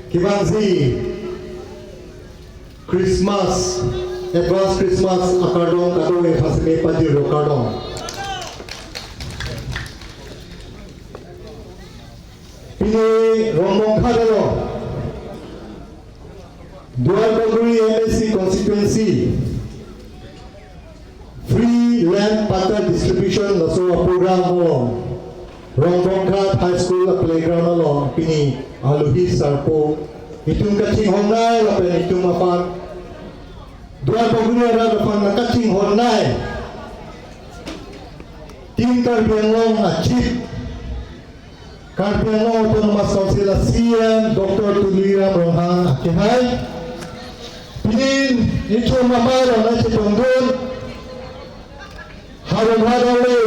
Kibanzi Christmas, advance Christmas akardong kadong e hasme pajiro kadong. Pini Rongbong kadalo. Dual Baguri MSC constituency. Free land pattern distribution laso program mo. Rongbong Ghat High School playground along pini aluhi sarpo itung kaching honai lapen itung mapan dua paguni ada lapan nakaching honai tim karbianglong achip karbianglong autonomous council CM Dr. Tuliram Rohan akejoi pinin itung mamaro na chitongdon harong hadale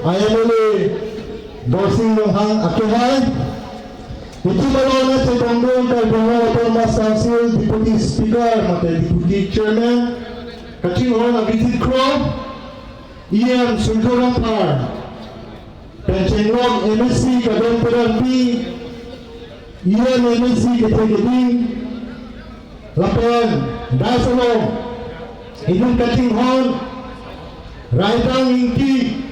ayamole Dorsing Rohan akejoi itu balona Rongbong Kalbongo Autonomous Council Deputy Speaker mate Deputy Chairman kaching hon visit kro E.M Rechar Pencenglong MSC kadong terapi E.M MSC ketegeding lapan dasolong idung kaching hon raidang ingki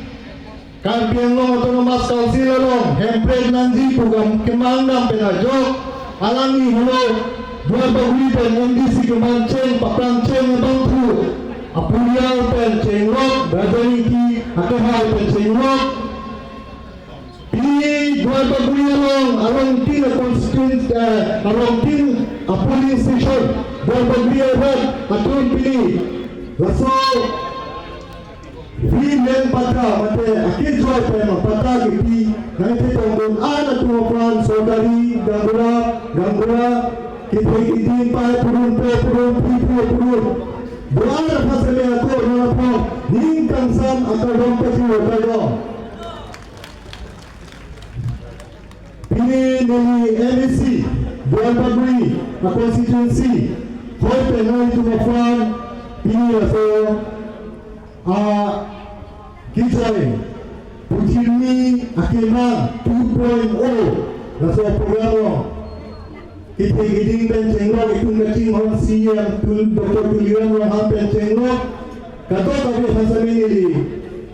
Karbianglong Autonomous Council along hempred nanti program kemangdam penajok alangi halo dua bagui pen NDC kemanceng papranceng bangku apulial pen cenglok bradani ki akejoi pen cenglok ini dua bagui along tin constituent along tin polling station dua bagui along atun pilih laso free land pata mate akejoi pema pata kepi nanti tonggon ana tuapan saudari gangura kita idin pai purun buana pasale ato napa ningkang sam akadong kasiwa kayo ini nili MSC Dual Bagui constituency hoi penai tuapan ini aso Kijai Putirni Akema 2.0 Naso programo kita giding pencenglok itu ngacing hon CM Dr. Tuliram Rohan pencenglok kato kabe hasami nili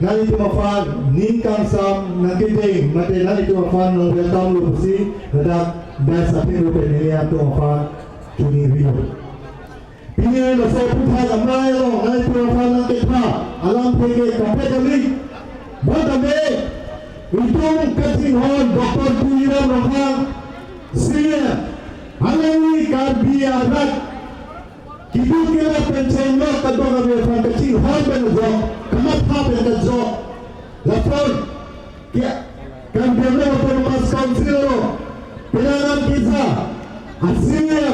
nali tumafan ningkang sam nakiding mate nali tumafan ng welcome lo pusi nadak dasa pin lo penili tumafan tuni rio ini laso putha gamay lo nali tumafan ng ketha alam pege kape kami Bagaimana itu kacing hon Dr. Tuliram Rohan siya alangi karbiarat kibu kila pencenglok kadong kami kacing hon benzo kamat ha benzo lapon kya karbiarat autonomous council penanam kita aslinya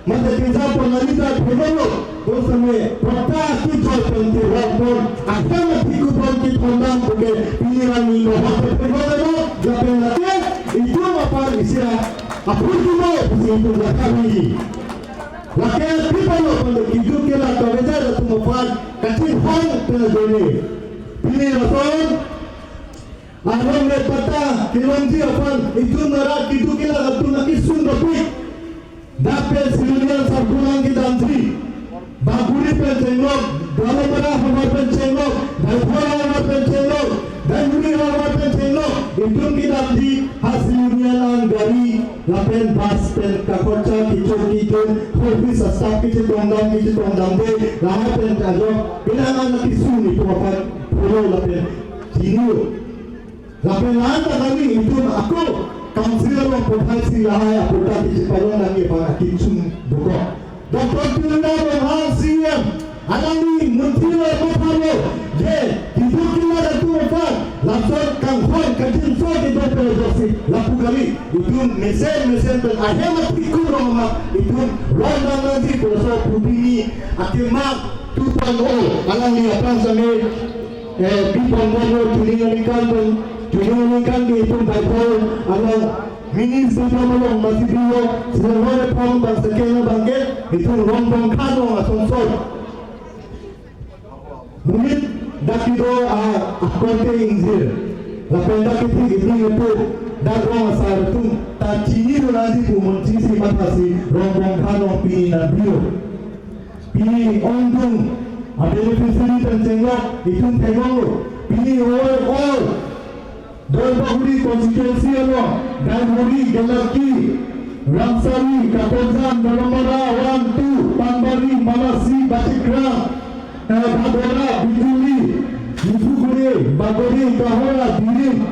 mata kita penalita penolo Bosame pata kijoi penti rapor agama tiku penti kondang buke pilihan ini hotel penolo japen lake itu apa isira apun mo itu kami lake kita lo pada kiju kila kabeja tu mafan kacing hon penajoni pilih rapor Arong le pata kilonji apaan itu merak kiju kila katu nakisun rapik dapet silian sargunang kita antri Baguri pencenglok, dalam merah hamar pencenglok, dan hamar pencenglok, dan guri hamar pencenglok. Itu kita di hasilnya dari lapen bas pen kakocha kicau, hobi sasap kicau tongdang be, lahan pen kajok, bilangan kisun itu apa? Pulau lapen jinu, lapen lahan kami itu aku kansir lo profesi lahan aku tak diciptakan lagi pada kisun buka. Dr. Tuliram Rohan CM alami menteri Mapalo je hidup kita itu apa langsung kangkon kacin so di Dr. Josi lapu kali itu mesen pen ahmat ikut rumah itu Rongbong nanti kalau putih akimak 2.0 alami apa sampai people mono tulingan di itu Bible alam Minis itu malam masih dulu selama pom bangsa kena bangkit itu Rongbong kado asonsor. Mungkin dakido akonte ingzir. Lapenda kita itu darong asar tu ta chini do lazi ku mon chisi matasi Rongbong khano pini na bio pini ongdung beneficiary dan jenglok itun tegong pini all Dolbahuri constituency ano Dalhuri Galaki Ramsari Kaponzan Naramara 1 2 Pambari Malasi Batikram Bhadora Bijuli Nipugure Bagori Kahora Diri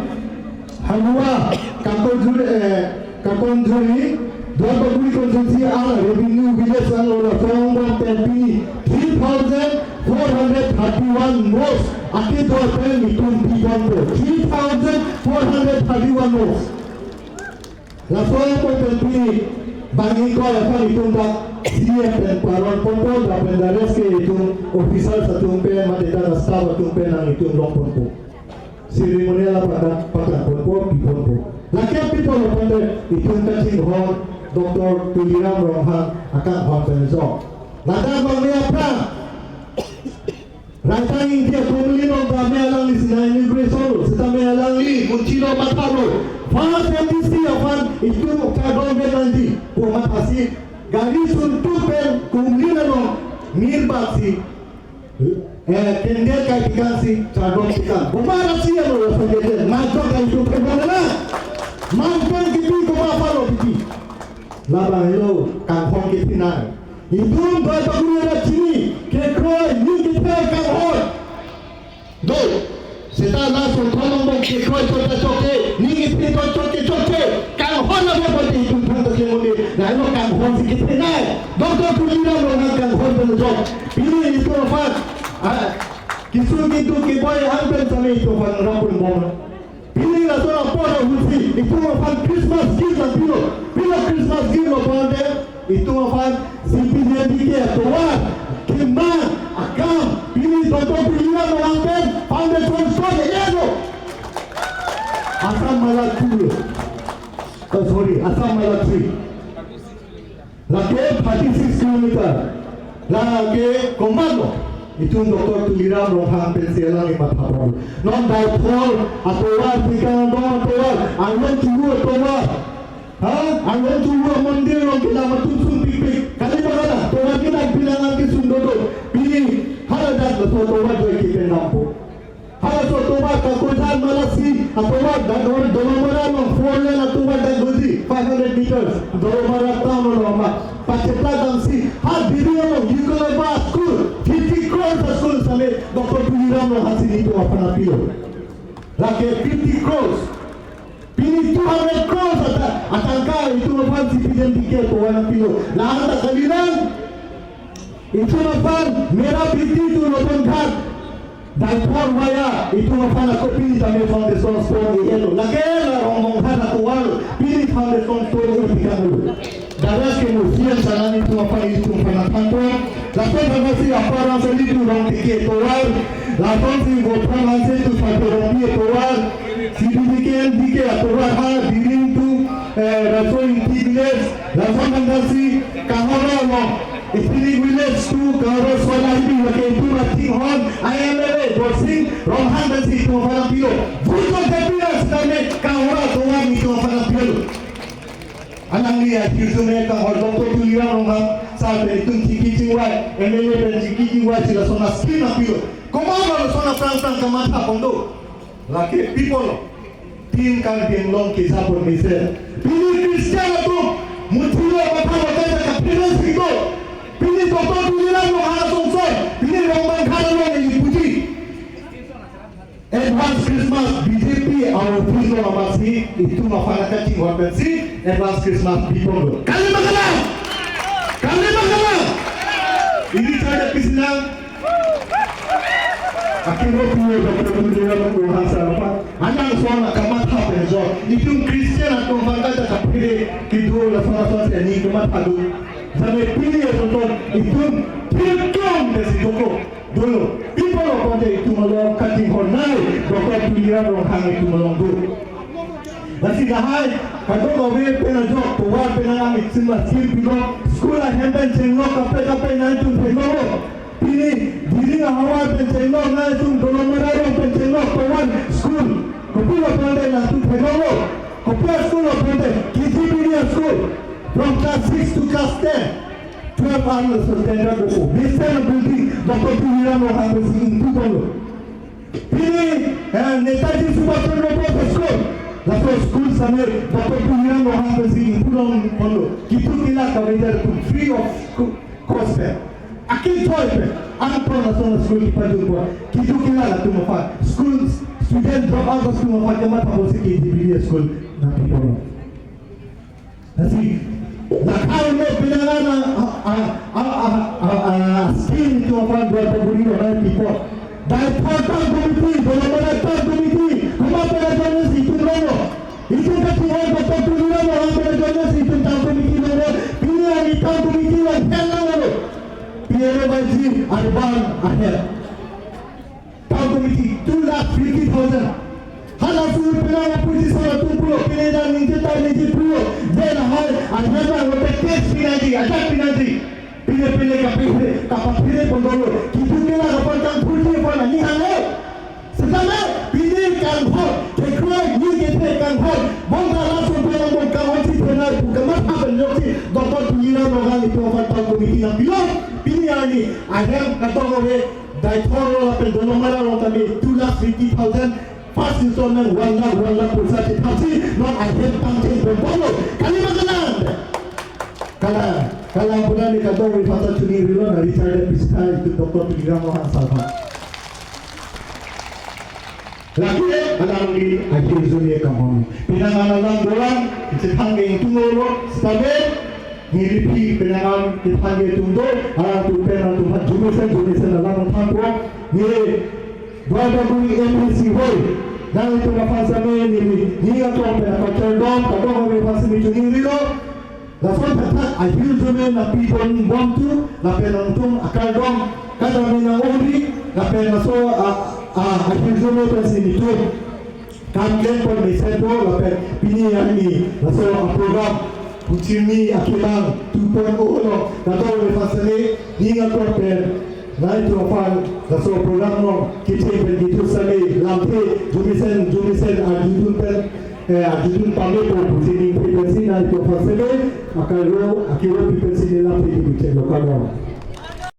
Hanua Kakonjuri Dolbahuri constituency ana revenue village ano Rongbong kepi 3,431 notes akejoi pen itun pigongo 3,431 notes la soya ko kepi bangi ko apa itun da CF pen paron ponpo da pendares ke itun official satun pen mateta da staff satun pen ang itun long ponpo ceremonial pakan ponpo piponpo la kepi po lo pende itun kaching hon Dr. Tuliram Rohan akan hon penzo nada bangnya apa Rantang India Kumulino kami alang di sini immigration, kita alang li Muncino Mataro, faham emisi apa itu kadang berlanjut, pumat asi, gari suntuk pen Kumulino mirbasi, kendel kaitan si kadang kita, bukan asi yang orang sebagai macam itu perbedaan, macam kita kumapa lo kita, laba hello kampung kita nai. Itu bahasa Korea sini, kekroi, ni kita kahor. Do, kita langsung Rongbong kekroi coke, ni kita coke, kahor na berapa itu tentang kemudi. Lalu kahor sikit naik. Doktor Kulina orang kahor benjok. Pilih itu apa? Kisah itu keboy hampir sama itu apa Rongbong. Pilih lah seorang pora husi. Itu apa Christmas gift lah pilih Christmas gift apa ada? Itu apa? Simpulnya dikit, tuan, keman, akam, pilih contoh pilihan orang pen, pandai sponsor ya tu. Asam malat dulu, asam malat 3. Lagi 36 kilometer, lagi komando. Itu Dr. Tuliram Rohan pensialang imat hapol. Non daipol, atuan, pikan don, atuan, angin cubu atuan. Angin cuba mandir orang kita matusun pipik. Kali mana? Tuan kita bilangan ke sundodo. Pilih haladat betul tuan joy kita nampu. Halat tuan kakutan malasi. Tuan dan orang dolomara orang 4 lane tuan dan gozi 500 meters. Dolomara town orang Pacetla damsi. Diri orang Yukalaba school 50 crores school sampai Dr. Tuliram orang sini itu apa napilo. Lagi 50 crores. Pilih 200 crores atangka itu apa citizen tiket tuan pilo. Lahan tak kaliran itu apa merah piti itu nonton ghat. Daipor maya itu apa aku pilih sampai foundation store ini. Lagi lah Rongbong ghat aku walau pilih foundation store ini dulu. Daras ke museum sana itu apa itu penatangkan. Lalu bermasi apa orang sendiri itu orang tiket tuan. Lalu si gopang hasil itu satu orang tuan. Signifikan dike aturan diring tu rasoi village langsung mengasi kahora mo istri village tu kahora swalahi lagi itu mati hon IMLA borsing Rohan dan si itu pada pilo bukan kepilas kami kahora tuan itu pada pilo anang lihat kisahnya kahora Dr. Tuliram Rohan saat itu ciki ciwai MLA dan ciki ciwai sila sona skin pilo komando sona perang kemata pondo laki people tim kan long kisah pun misal pilih Kristian tu muncul apa macam kapilas itu pilih Dr. Tuliram Rohan sonsor pilih Rongbong ghat yang dipuji advance Christmas BJP our official amasi itu masyarakat Cingguan pensi advance Christmas people kali makalah ini saya kesenang akhirnya punya Dr. Tuliram Rohan apa anang suara kamat apa so itu Kristian atau bangga tak pilih kido la suara ini kamat adu sampai pilih contoh itu pilih dari Joko dulu people orang itu malam kating hornai Dr. Tuliram Rohan itu malam dulu masih dahai kalau kau penajok tuan penangan semua skill sekolah hempen jenglok kape nanti penajok pilih diri awal penjenglok nanti dolomara penjenglok tuan school Kupila pandai nanti penolong Compare school of KGB school from class 6 to class 10. 12 hours of standard ko. This kind of building, dapat pilihan mo hanggang sa intuban. Pili, Netaji Subhash Chandra Bose school. Laso school samir, dapat pilihan mo hanggang sa intuban palo. Kitu kila kawajar tu free of cost pe. Akejoi pe. Ang pro national school kipadun ko. Kitu kila la tu mafa. School student drop out of school mafa kama tapos sa KGB school na people. Kasi nakao mo pinangalan skill itu apa buat pembuli orang people. Dahil total committee, dalam total committee, kama pengajarnya si itu logo. Itu ketiga dapat pilihan orang pengajarnya si itu total committee logo. Pilihan itu total committee yang hendak logo. Pilihan baji arban akhir. Total committee 2,50,000. Hala suruh pilihan puji salah tumpulo pilihan ninja pulo. Then hal akhirnya wote case pinaji, ajak pinaji. Pilih kapal pilih pondolo. Kita kena kapal kang puji pada ni halo. Sesama pilih kang hot. Kekoi ni kita kang hot. Bangga langsung pada bangga wajib benar. Bukan apa benjoki. Dapat pilihan orang itu apa tahu komiti yang pilih ni. Akhirnya kata orang daitoro apa donomara orang kami 2,50,000. First installment 1 lakh pusat tapi not akhir pangcing berbolo. Kali makanan. Kalau pernah dikatakan oleh Father Cuni Rilo dari Richard Pista itu Dr. Pigram Mohan Salva. Lagi alam di akhir dunia kamu. Pinangan alam doang, setangga yang tunggu, stabil, ngiripi pinangan setangga yang tunggu, alam tumpah tumpah jumisan alam tangguh, ngiri dua bagi MPC hoi. Dan itu kapan sampai ni atau apa dom, kadang kami masih Cuni Rilo. Lapan kata akhir zaman napi pun bantu, lapan nonton akal dom, kadang mina ori, lapan masuk akhir zaman pasti itu. Kamgen pun meseto, lapan pilihan ni masuk program Pucini Akilang 2.0, kadang lepas ni atau apa. Lain tu apa? Masuk program no kita begitu sekali lampu jumisen adjudun adjudun pamit pun sini frequency naik tu fasilitas akan lo akhirnya frequency ni lampu itu lokal.